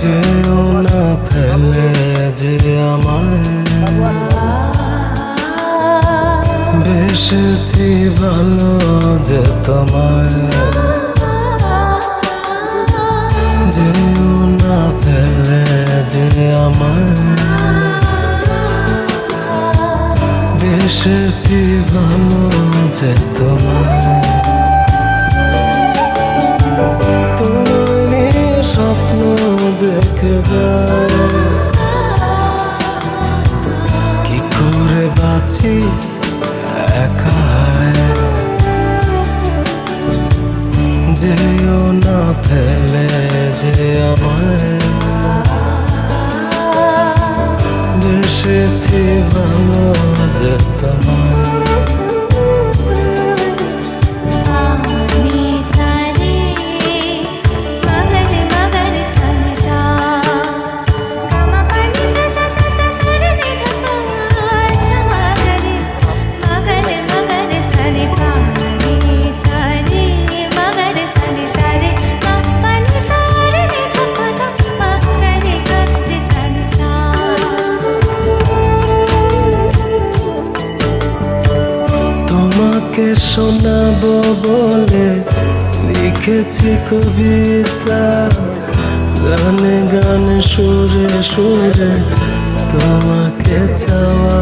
যেও না ফেলে যে আমায়, বেসেছি ভালো যে তোমায়। যেও না ফেলে যে আমায়, বেসেছি ভালো যে তোমায়। স্বপ্ন দেখে যায় কি করে বাঁচি একাই। যেও না ফেলে যে আমায়, বেসেছি ভালো যে তোমায়। তোমাকে শোনাবো বলে লিখেছি কবিতা, গানে গানে সুরে সুরে তোমাকে চাওয়া।